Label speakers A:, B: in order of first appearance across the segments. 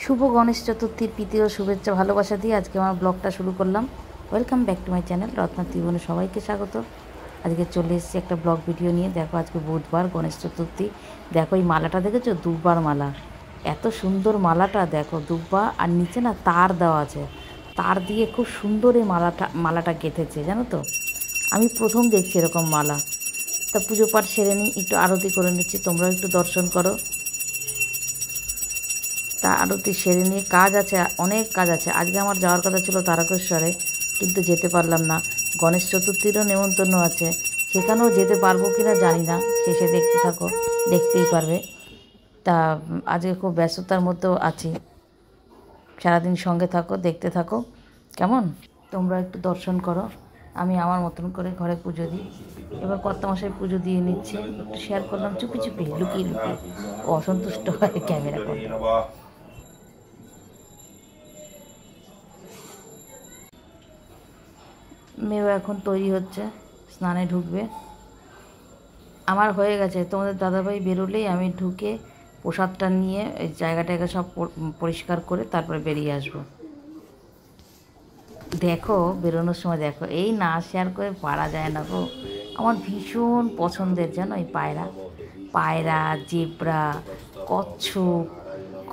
A: শুভ গণেশ চতুর্থীর প্রীতি ও শুভেচ্ছা ভালোবাসা দিয়ে আজকে আমার ব্লগটা শুরু করলাম। Welcome back to my channel Ratna ত্রিভুবনে সবাইকে স্বাগত। আজকে চলে এসেছি একটা ব্লগ ভিডিও নিয়ে। দেখো আজকে বুধবার, গণেশ চতুর্থী। দেখো এই মালাটা দেখেছো, দুব্বার মালা। এত সুন্দর মালাটা, দেখো দুব্বা আর নিচে না তার দেওয়া আছে, তার দিয়ে খুব সুন্দর এই মালাটা গেঁথেছে, জানো তো। আমি প্রথম দেখছি এরকম মালা। তা পুজো পাঠ সেরে নিই, একটু আরতি করে নিচ্ছি, তোমরাও একটু দর্শন করো। তা আরতি সেরে নিয়ে কাজ আছে, অনেক কাজ আছে। আজকে আমার যাওয়ার কথা ছিল তারকেশ্বরে, কিন্তু যেতে পারলাম না। গণেশ চতুর্থীরও নেমন্তন্ন আছে, সেখানেও যেতে পারবো কি না জানি না, শেষে দেখতে থাকো, দেখতেই পারবে। তা আজকে খুব ব্যস্ততার মধ্যেও আছি। সারাদিন সঙ্গে থাকো, দেখতে থাকো, কেমন। তোমরা একটু দর্শন করো, আমি আমার মতন করে ঘরে পুজো দিই। এবার কর্তামশাই পুজো দিয়ে নিচ্ছে, একটু শেয়ার করলাম চুপি চুপি, লুকিয়ে লুকিয়ে। ও অসন্তুষ্ট হয় ক্যামেরা করতে। মেয়েও এখন তৈরি হচ্ছে, স্নানে ঢুকবে। আমার হয়ে গেছে, তোমাদের দাদাভাই বেরোলেই আমি ঢুকে প্রসাদটা নিয়ে এই জায়গাটাকে সব পরিষ্কার করে তারপরে বেরিয়ে আসবো। দেখো বেরোনোর সময় দেখো, এই না শেয়ার করে পারা যায় না গো। আমার ভীষণ পছন্দের, জানো, এই পায়রা, পায়রা, জেব্রা, কচ্ছপ,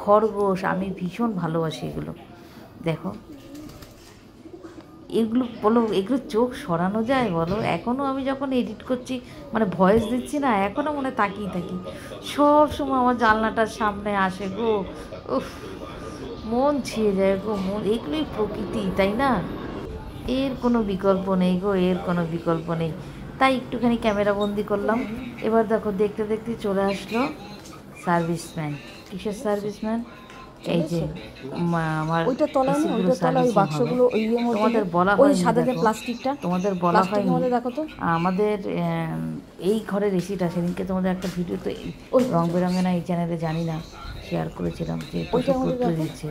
A: খরগোশ, আমি ভীষণ ভালোবাসি এগুলো। দেখো এগুলো, বলো এগুলো চোখ সরানো যায় বলো? এখনও আমি যখন এডিট করছি, মানে ভয়েস দিচ্ছি না, এখনও মনে তাকিয়ে থাকি। সব সময় আমার জানলাটার সামনে আসে গো। উফ, মন ছিঁড়ে যায় গো মন। এগুলোই প্রকৃতি, তাই না? এর কোনো বিকল্প নেই গো, এর কোনো বিকল্প নেই। তাই একটুখানি ক্যামেরা বন্দি করলাম। এবার দেখো দেখতে দেখতে চলে আসলো সার্ভিসম্যান। কিসের সার্ভিসম্যান? এই যে আমার
B: ওইটা তলায় না, ওইটা তলায় ওই বাক্সগুলো ওই ইয়ের মধ্যে
A: তোমাদের বলা
B: ওই
A: হয়নি,
B: সাদা যে
A: দেখো
B: প্লাস্টিকটা,
A: তোমাদের বলা
B: প্লাস্টিকের
A: হয়নি
B: মধ্যে দেখো তো।
A: আমাদের এই ঘরের এসিটা সেদিনকে তোমাদের একটা ভিডিওতে রং বেরঙে না এই চ্যানেলে জানি না শেয়ার করেছিলাম, যে
B: ওইটার
A: তোষক
B: মধ্যে
A: রোদ্রে
B: দেখো
A: দিচ্ছে,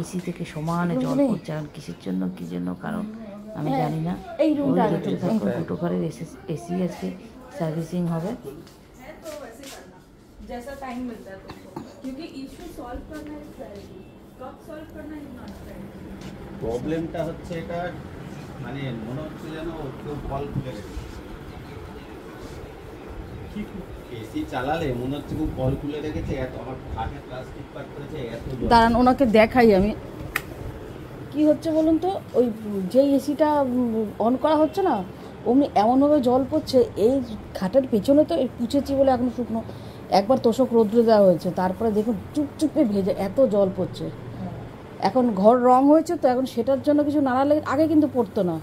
A: এসি থেকে সমানে জল পড়ছে। কারণ কিসের জন্য, কী জন্য কারণ আমি জানি না।
B: এই
A: ওই
B: রুমটা আগে
A: দেখতে থাকো, দুটো ঘরের এসি আজকে সার্ভিসিং হবে।
C: जैसा टाइम मिलता है तुमको, क्योंकि इशू सॉल्व करना है प्रायोरिटी, कब सॉल्व करना है नॉट प्रायोरिटी।
D: প্রবলেমটা হচ্ছে এটা, মানে মনে হচ্ছে যেন কেউ কল খুলে রেখেছে। এসি চালালে মনে হচ্ছে কেউ কল খুলে রেখেছে। এত আমার খাটে প্লাস্টিক পাট করেছে, এত
B: দাঁড়ান ওনাকে দেখাই আমি কি হচ্ছে বলুন তো। ওই যে এসিটা অন করা হচ্ছে না, অমনি এমনভাবে জল পড়ছে। এই খাটের পেছনে তো পুছেছি বলে এখন শুকনো, একবার তোষক রৌদ্রে দেওয়া হয়েছে, তারপরে দেখুন চুপচুপে ভেজে এত জল পড়ছে। এখন ঘর রং হয়েছে তো, এখন সেটার জন্য কিছু নাড়ালে আগে কিন্তু পড়তো না।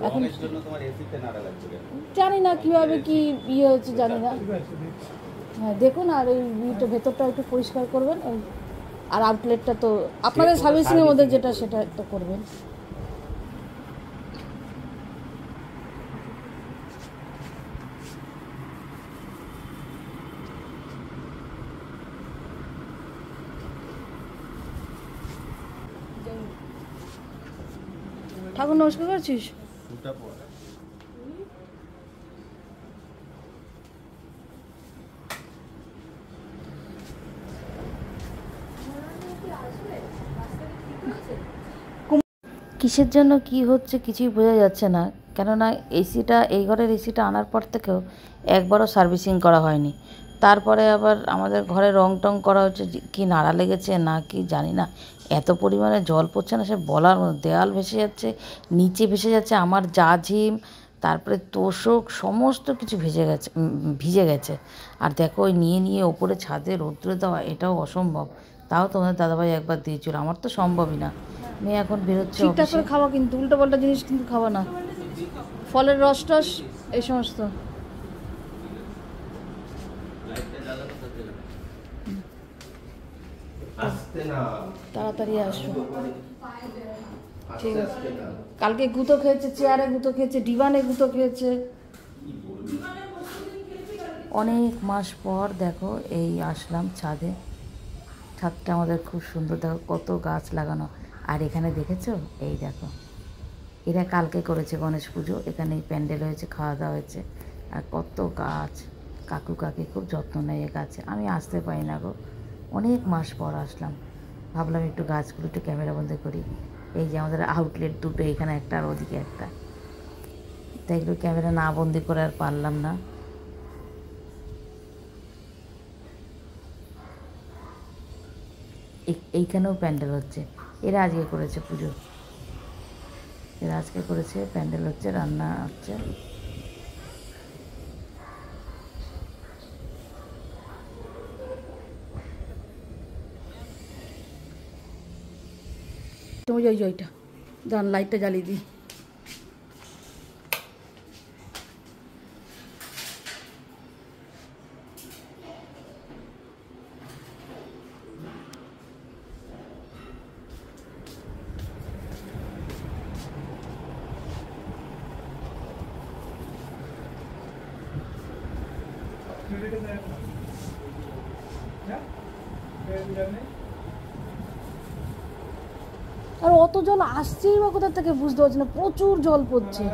B: এখন
D: রঙের জন্য তোমার এসিতে নাড়া লাগছে কেন?
B: জানি না কীভাবে কি ইয়ে হচ্ছে, জানি না। হ্যাঁ দেখুন, আর এই ইয়েটা ভেতরটা একটু পরিষ্কার করবেন। আর আউটলেটটা তো আপনাদের সার্ভিসিংয়ের মধ্যে যেটা, সেটা তো করবেন। ঠাকুর নমস্কার করছিস?
D: দুটা পর
A: কিসের জন্য কি হচ্ছে কিছুই বোঝা যাচ্ছে না। কেননা এসিটা, এই ঘরের এসিটা আনার পর থেকেও একবারও সার্ভিসিং করা হয়নি। তারপরে আবার আমাদের ঘরে রং টং করা হচ্ছে, কি নাড়া লেগেছে না কি জানি না, এত পরিমাণে জল পড়ছে না সে বলার মতো। দেওয়াল ভেসে যাচ্ছে, নিচে ভেসে যাচ্ছে, আমার জাজিম, তারপরে তোষক, সমস্ত কিছু ভিজে গেছে। আর দেখো ওই নিয়ে নিয়ে ওপরে ছাদে রৌদ্রে দেওয়া, এটাও অসম্ভব। তাও তোমাদের দাদাভাই একবার দিয়েছিল, আমার তো সম্ভবই না। মেয়ে এখন বেরোচ্ছে
B: ঠিকঠাক
A: অফিসে।
B: করে খাওয়া, কিন্তু উল্টো পাল্টা জিনিস কিন্তু খাওয়া না। ফলের রস টস এই সমস্ত। তাড়াতাড়ি আসো, ঠিক আছে। কালকে গুঁতো খেয়েছে, চেয়ারে গুঁতো খেয়েছে, ডিভানে গুঁতো খেয়েছে।
A: অনেক মাস পর দেখো এই আসলাম ছাদে। ছাদটা আমাদের খুব সুন্দর, দেখো কত গাছ লাগানো। আর এখানে দেখেছো, এই দেখো এরা কালকে করেছে গণেশ পুজো, এখানেই প্যান্ডেল হয়েছে, খাওয়া দাওয়া হয়েছে। আর কত গাছ, কাকু কাকি খুব যত্ন নেয় এ গাছে। আমি আসতে পারি না গো, অনেক মাস পর আসলাম। ভাবলাম একটু গাছগুলো একটু ক্যামেরা বন্দি করি। এই যে আমাদের আউটলেট দুটো, এখানে একটা আর ওদিকে একটা, তাই এগুলো ক্যামেরা না বন্দি করে আর পারলাম না। এইখানেও প্যান্ডেল হচ্ছে, এরা আজকে করেছে পুজো, এরা আজকে করেছে, প্যান্ডেল হচ্ছে, রান্না হচ্ছে।
B: তুমি ওই ওইটা দাঁড়ান, লাইটটা জ্বালিয়ে দিই। আর অত জল আসছেই বা কোথা থেকে বুঝতে পারছি না, প্রচুর জল পড়ছে।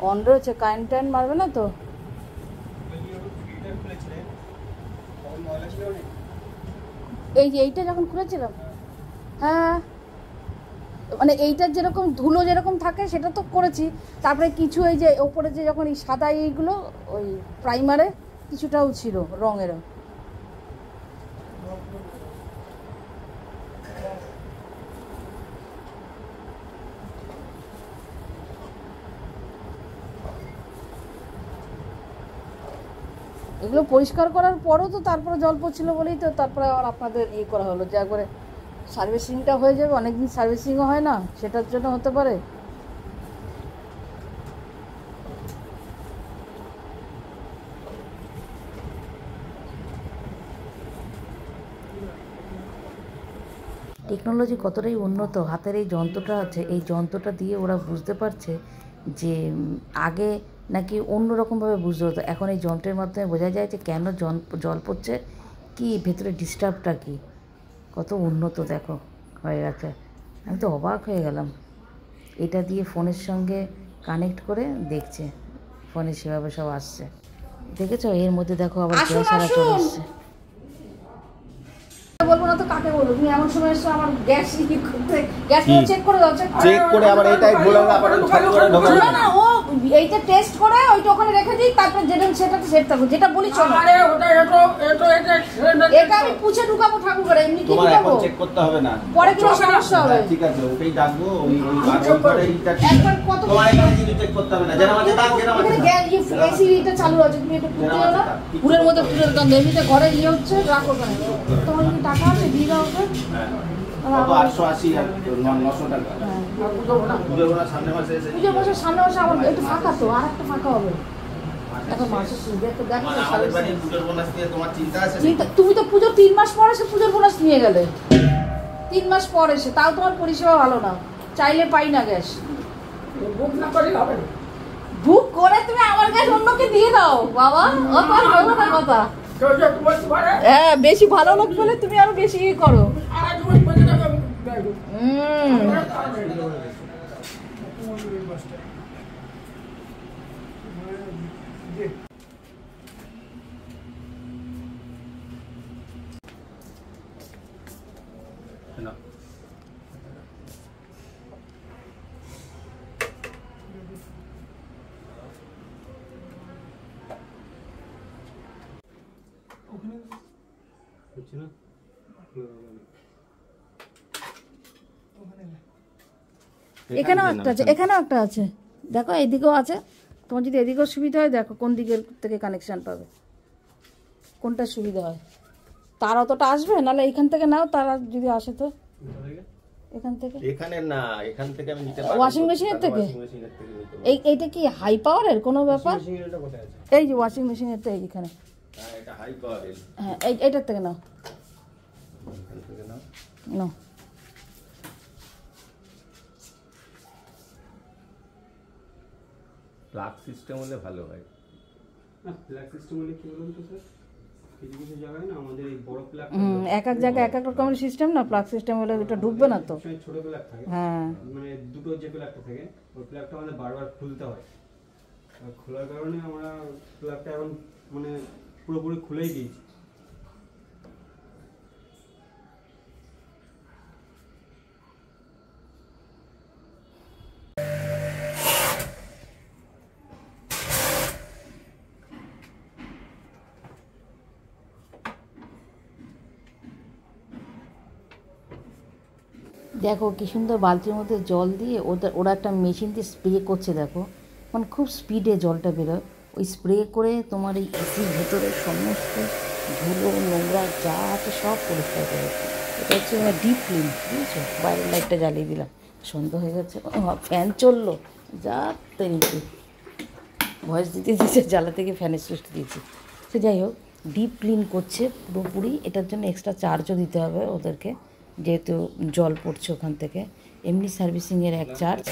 B: অন রয়েছে, কারেন্ট টাইন মারবে না তো? এই যে এইটা যখন খুলেছিলাম, হ্যাঁ মানে এইটার যেরকম ধুলো যেরকম থাকে সেটা তো করেছি, তারপরে কিছু এই যে ওপরে যে যখন এই সাদা এইগুলো ওই প্রাইমারে কিছুটাও ছিল রঙেরও। এগুলো পরিষ্কার করার পরও তো তারপরে জল পড়ছিল বলেই তো তারপরে আবার আপনাদের ইয়ে করা হলো, যে একবারে সার্ভিসিংটা হয়ে যাবে, অনেকদিন সার্ভিসিংও হয় না, সেটার জন্য হতে পারে।
A: টেকনোলজি কতটাই উন্নত, হাতের এই যন্ত্রটা আছে, এই যন্ত্রটা দিয়ে ওরা বুঝতে পারছে যে আগে নাকি অন্যরকমভাবে বুঝতে হতো, এখন এই যন্ত্রের মাধ্যমে বোঝা যায় যে কেন জল পড়ছে, কি ভেতরে ডিস্টার্বটা কী, কত উন্নত দেখো হয়ে গেছে। আমি তো অবাক হয়ে গেলাম, এটা দিয়ে ফোনের সঙ্গে কানেক্ট করে দেখছে, ফোনে সেভাবে সব আসছে, দেখেছো? এর মধ্যে দেখো আবার গ্যাস আলা চলে এসছে।
B: বলবো না তো কাকে বলবো, তুমি এমন সময় এসে আমার গ্যাস করতে, গ্যাস চেক করে দাও,
D: চেক করে আবার এটাই বলে আবার খালি করে ঢোকা
B: না না, ও এইটা টেস্ট করে ওইটা ওখানে রেখে দিই, তারপর যেটা সেটাতে সেট থাকো, যেটা বলি চলো। আরে ওটা এটা আমি পুছে ঢুকাবো ঠাকুর করে, এমনি কি
D: তোমার
B: ঢুকাবো,
D: এখন চেক করতে হবে না,
B: পরে কি সমস্যা হবে?
D: ঠিক আছে ওটাই ডাকবো, ওই করে এইটা
B: একবার কত
D: তোমার এখানে কিছু চেক করতে হবে না, যেটা আমাদের দাগ যেটা আমাদের
B: গ্যাস এসি এটা চালু আছে, তুমি এটা পুড়তে দাও না, পুরের মধ্যে পুরের গন্ধ, এমনিতে ঘরে ইয়ে হচ্ছে, রাখো ওখানে। তোমার কি টাকা আছে দিয়ে দাও ওকে।
D: কত 880 আর 900 টাকা পুজো করার সামনে মাসে এসে
B: পুজো বছর সামনে মাসে আবার একটু ফাঁকা, তো আর একটা ফাঁকা হবে এখন মাসে দেখো দেখো।
D: আমাদের বাড়ি পুজোর বোনাস নিয়ে তোমার চিন্তা আছে?
B: তুমি তো পুজো 3 মাস পরে সে পুজোর বোনাস নিয়ে গেলে, 3 মাস পর এসে, তাও তোমার পরিষেবা ভালো না, চাইলে পাই না গ্যাস। বুক না করে হবে, বুক করে তুমি আমার গ্যাস অন্যকে দিয়ে দাও বাবা, অত আর বলো না কথা। হ্যাঁ বেশি ভালো লোক পেলে তুমি আরো বেশি ইয়ে করো।
D: না
B: এখানেও একটা আছে, এখানেও একটা আছে, দেখো এইদিকেও আছে, তোমার যদি এদিকেও সুবিধা হয় দেখো কোন দিকের থেকে কানেকশন পাবে, কোনটা সুবিধা হয়। তার অতটা আসবে, নাহলে এইখান থেকে নাও, তারা যদি আসে তো এখান থেকে,
D: এখানে না, এখান থেকে আমি নিতে পারবো,
B: ওয়াশিং মেশিনের থেকে।
D: ওয়াশিং মেশিনের থেকে নিতে পারবো।
B: এইটা কি হাই পাওয়ারের কোনো ব্যাপার?
D: মেশিনটা কোথায় আছে?
B: এই যে ওয়াশিং মেশিনের তো এইখানে,
D: হ্যাঁ এটা হাই পাওয়ারের,
B: হ্যাঁ এইটার থেকে নাও,
D: এখান থেকে নাও।
B: নাও।
D: প্লাগ সিস্টেম হলে ভালো হয়।
E: না প্লাগ সিস্টেম হলে কি বলুন তো স্যার,
D: কিছু কিছু জায়গায় না আমাদের এই বড় প্লাগ
B: এক এক জায়গায় এক এক রকমের সিস্টেম না, প্লাগ সিস্টেম হলে ওটা ঢুকবে না তো।
D: ছোট প্লাগ থাকে,
B: হ্যাঁ
D: মানে দুটো যে প্লাগটা থাকে ওই প্লাগটা আমাদের বারবার খুলতে হয়। আর খোলার কারণে আমরা প্লাগটা এখন মানে পুরোপুরি খুলেই দিয়েছি।
A: দেখো কি সুন্দর বালতির মধ্যে জল দিয়ে ওরা একটা মেশিন দিয়ে স্প্রে করছে, দেখো মানে খুব স্পিডে জলটা বেরোয়। ওই স্প্রে করে তোমার এই এসির ভেতরে সমস্ত ধুলো নোংরা যা আছে সব পরিষ্কার করে। এটা হচ্ছে ডিপ ক্লিন, বুঝেছো? বাইরের লাইটটা জ্বালিয়ে দিলাম, সন্ধ্যা হয়ে গেছে, ফ্যান চললো যা নিচে ভয়েস দিতে দিতে জ্বালা থেকে ফ্যানের সুইচ দিয়েছি। সে যাই হোক, ডিপ ক্লিন করছে পুরোপুরি। এটার জন্য এক্সট্রা চার্জও দিতে হবে ওদেরকে, যেহেতু জল পড়ছে ওখান থেকে। এমনি সার্ভিসিংয়ের এক চার্জ,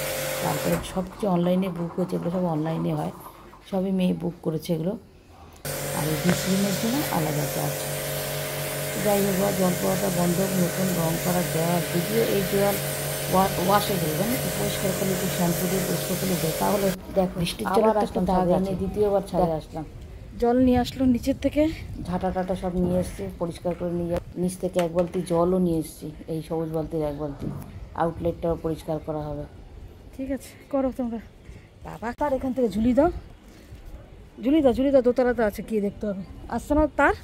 A: তারপরে সব কিছু অনলাইনে বুক হয়েছে, এগুলো সব অনলাইনে হয়, সবই মেয়ে বুক করেছে এগুলো। আর এই ডিপ ক্লিনের জন্য আলাদা চার্জ। যাই হোক, জল পড়াটা বন্ধ, নতুন রং করা দেওয়ার যদিও এই জল ওয়াশে দেবে, জানো তো, পরিষ্কার করলে একটু শ্যাম্পু দিয়ে পরিষ্কার করলে দেয়। তাহলে দেখ বৃষ্টির জল আসলাম, এনে দ্বিতীয়বার ছাড়ে আসলাম,
B: জল নিয়ে আসলো নিচের থেকে,
A: ঝাঁটা টাটা সব নিয়ে এসছি, পরিষ্কার করে নিয়ে নিচ থেকে এক বালতি জলও নিয়ে এসছি, এই সবুজ বালতির এক বালতি। আউটলেটটাও পরিষ্কার করা হবে।
B: ঠিক আছে করো তোমরা। বাবা তার এখান থেকে ঝুলি দাও, ঝুলি দাও, ঝুলি দাও, দোতলাতে আছে, কি দেখতে হবে। আসছে না তার?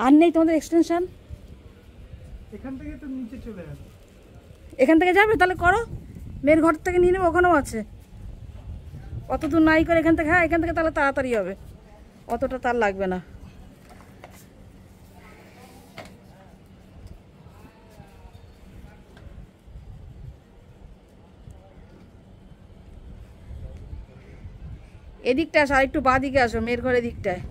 B: আর নেই তোমাদের এক্সটেনশন?
E: এখান থেকে তো নিচে চলে যাবে।
B: এখান থেকে যাবে, তাহলে করো, মেয়ের ঘর থেকে নিয়ে নেবে, ওখানেও আছে। অত দূর নাই করে এখান থেকে, হ্যাঁ এখান থেকে তাহলে তাড়াতাড়ি হবে, অতটা তার লাগবে না। এদিকটা আসো, আর একটু বাঁ দিকে আসো, মেয়ের ঘরের দিকটায়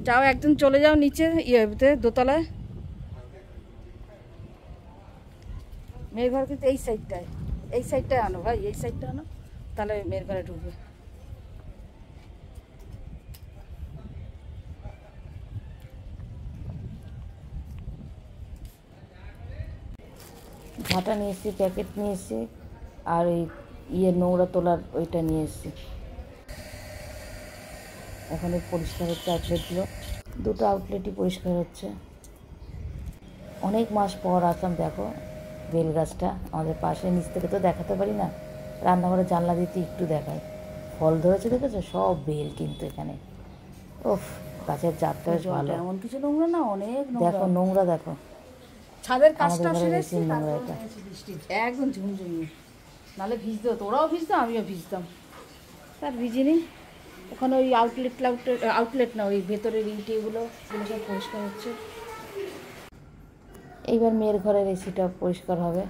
B: যাও, একদম চলে যাও নিচে, ইয়েতে দোতলায়। মেয়ের ঘর কিন্তু এই সাইডটায়, এই সাইডটায় আনো ভাই, এই সাইডটা আনো, তাহলে মেয়ের ঘরে ঢুকবে।
A: ঝাঁটা নিয়ে এসেছি, প্যাকেট নিয়ে এসেছি, আর ওই নোংরা তোলার ওইটা নিয়ে এসেছি। ওখানে পরিষ্কার হচ্ছে আউটলেটগুলো, দুটো আউটলেটই পরিষ্কার হচ্ছে। অনেক মাস পর আসলাম, দেখো বেল গাছটা আমাদের পাশে, নিচ থেকে তো দেখাতে পারি না, রান্নাঘরে জানলা দিতে একটু দেখায়। ফল ধরেছে দেখেছো, সব বেল কিন্তু এখানে। ওফ, গাছের জাতটা বেশ ভালো।
B: এমন কিছু নোংরা না, অনেক
A: দেখো নোংরা, দেখো
B: ছাদের কাজটা
A: আমাদের ঘরে
B: সেরে
A: বেশি নোংরা এটা।
B: একদম ঝুমঝুমি, নাহলে ভিজতে হতো, ওরাও ভিজতো আমিও ভিজতাম, তার ভিজিনি। ওখানে ওই আউটলেট না, ওই ভেতরের ইটেগুলো এগুলো সব পরিষ্কার হচ্ছে।
A: এইবার মেয়ের ঘরের এসিটা পরিষ্কার হবে,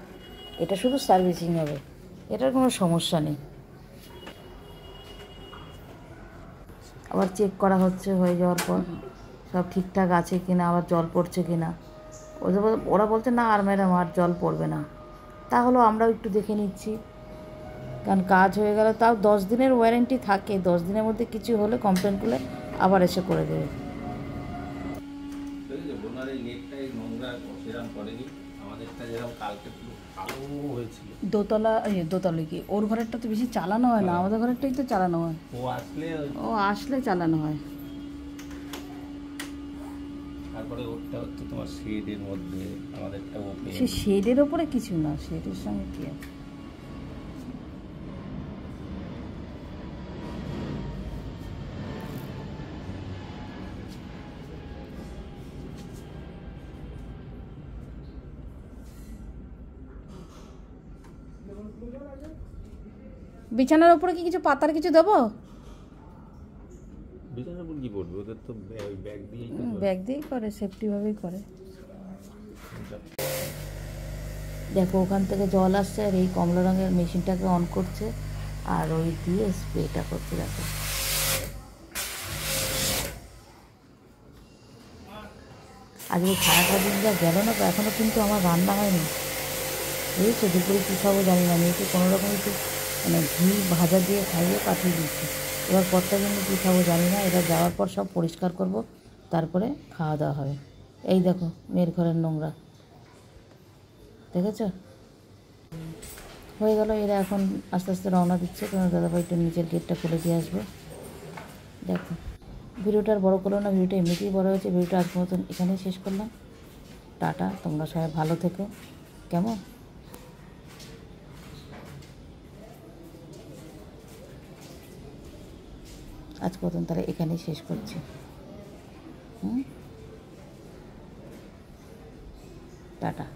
A: এটা শুধু সার্ভিসিং হবে, এটার কোনো সমস্যা নেই। আবার চেক করা হচ্ছে হয়ে যাওয়ার পর সব ঠিকঠাক আছে কিনা, আবার জল পড়ছে কিনা। ওরা বলছে না আর ম্যাডাম আর জল পড়বে না, তাহলেও আমরাও একটু দেখে নিচ্ছি, কারণ কাজ হয়ে গেলে তাও 10 দিনের ওয়ারেন্টি থাকে, 10 দিনের মধ্যে কিছু হলে কমপ্লেন করলে আবার এসে করে দেবে।
D: ওনার এই নেটটাই নোংরা সেরকম করেনি, আমাদেরটা যেরকম কালকে পুরো কালো হয়েছিল।
B: দোতলা কি ওর ঘরেরটা তো বেশি চালানো হয় না, আমাদের ঘরেরটাই তো চালানো হয়। ও আসলে চালানো হয়।
D: তারপরে ওটা হচ্ছে তোমার শেডের মধ্যে, আমাদেরটা ওপেন।
B: সে শেডের ওপরে কিছু না, শেডের সঙ্গে কি আছে। বিছানার ওপরে কি কিছু পাতার কিছু দেবো?
D: বিছানার উপর কি পড়বে, ওদের তো ব্যাগ দিয়েই
B: ব্যাগ দিয়েই করে, সেফটিভাবেই করে।
A: দেখো ওখান থেকে জল আসছে, আর এই কমলা রঙের মেশিনটাকে অন করছে, আর ওই দিয়ে স্প্রেটা করছে। দেখো আজকে সারাটা দিন যা গেল না তো, এখনও কিন্তু আমার রান্না হয়নি। বুঝেছো, দুপুরে কী খাবো জানি না, মেয়েকে কোনো রকম একটু মানে ঘি ভাজা দিয়ে খাইয়ে পাঠিয়ে দিচ্ছি। এবার পরটা কিন্তু কী খাবো জানি না, এরা যাওয়ার পর সব পরিষ্কার করব, তারপরে খাওয়া দাওয়া হবে। এই দেখো মেয়ের ঘরের নোংরা, দেখেছো? হয়ে গেল, এরা এখন আস্তে আস্তে রওনা দিচ্ছে, কারণ দাদাভাই একটু নিচের গেটটা খুলে দিয়ে আসবে। দেখো ভিডিওটা আর বড়ো করলো না, ভিডিওটা এমনিতেই বড়ো হয়েছে। ভিডিওটা আজকের মতন এখানেই শেষ করলাম। টাটা, তোমরা সবাই ভালো থেকো, কেমন? আজকের মতন তাহলে এখানেই শেষ করছি। টাটা,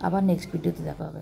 A: আবার নেক্সট ভিডিওতে দেখা হবে।